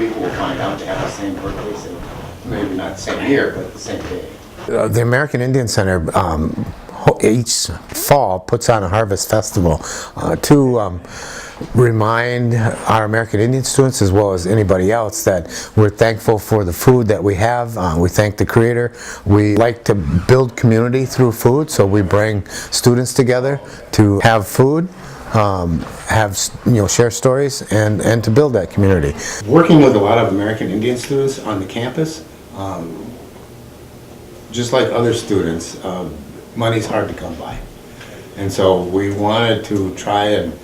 people will find out to have the same birthday, so maybe not the same year, but the same day. The American Indian Center each fall puts on a harvest festival to remind our American Indian students as well as anybody else that we're thankful for the food that we have. We thank the Creator. We like to build community through food, so we bring students together to have food, share stories, and to build that community. Working with a lot of American Indian students on the campus, just like other students, money's hard to come by. And so we wanted to try and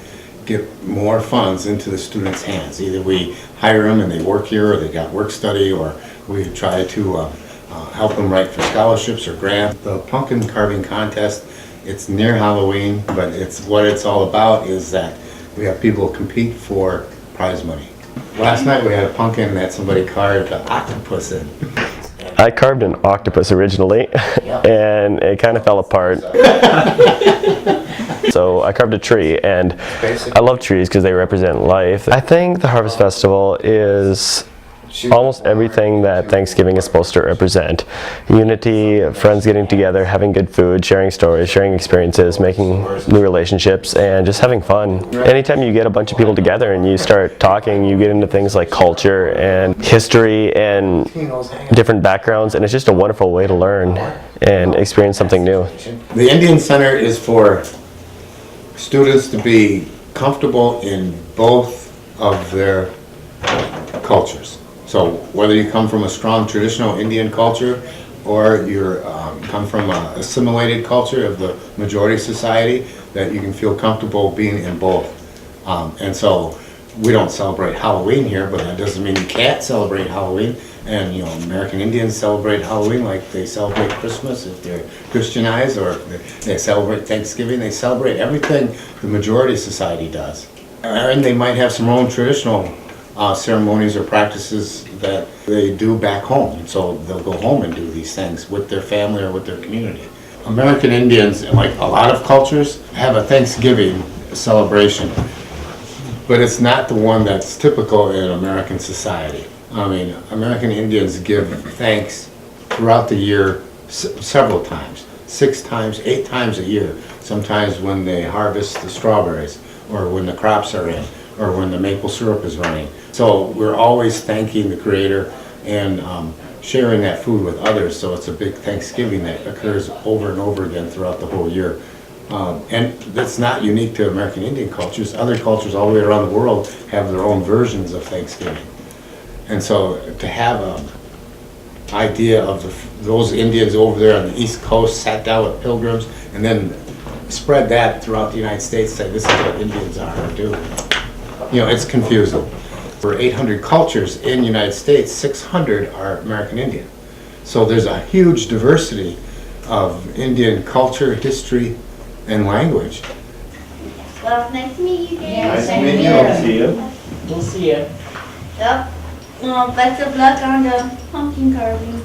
get more funds into the students' hands. Either we hire them and they work here, or they got work study, or we try to help them write for scholarships or grants. The pumpkin carving contest, it's near Halloween, but what it's all about is that we have people compete for prize money. Last night we had a pumpkin that somebody carved an octopus in. I carved an octopus originally, and it kind of fell apart. So I carved a tree, and I love trees because they represent life. I think the Harvest Festival is almost everything that Thanksgiving is supposed to represent. Unity, friends getting together, having good food, sharing stories, sharing experiences, making new relationships, and just having fun. Anytime you get a bunch of people together and you start talking, you get into things like culture and history and different backgrounds, and it's just a wonderful way to learn and experience something new. The Indian Center is for students to be comfortable in both of their cultures. So whether you come from a strong traditional Indian culture or you come from an assimilated culture of the majority society, that you can feel comfortable being in both. And so we don't celebrate Halloween here, but that doesn't mean you can't celebrate Halloween. And American Indians celebrate Halloween like they celebrate Christmas if they're Christianized, or if they celebrate Thanksgiving. They celebrate everything the majority society does. And they might have some own traditional ceremonies or practices that they do back home. And so they'll go home and do these things with their family or with their community. American Indians, like a lot of cultures, have a Thanksgiving celebration, but it's not the one that's typical in American society. I mean, American Indians give thanks throughout the year several times, 6 times, 8 times a year. Sometimes when they harvest the strawberries, or when the crops are in, or when the maple syrup is running. So we're always thanking the Creator and sharing that food with others. So it's a big Thanksgiving that occurs over and over again throughout the whole year. And that's not unique to American Indian cultures. Other cultures all the way around the world have their own versions of Thanksgiving. And so to have an idea of those Indians over there on the East Coast sat down with pilgrims and then spread that throughout the United States, say this is what Indians are or do. It's confusing. For 800 cultures in the United States, 600 are American Indian. So there's a huge diversity of Indian culture, history, and language. Well, nice to meet you guys. Nice to meet you. See you. We'll see you. Yep. Well, best of luck on the pumpkin carving.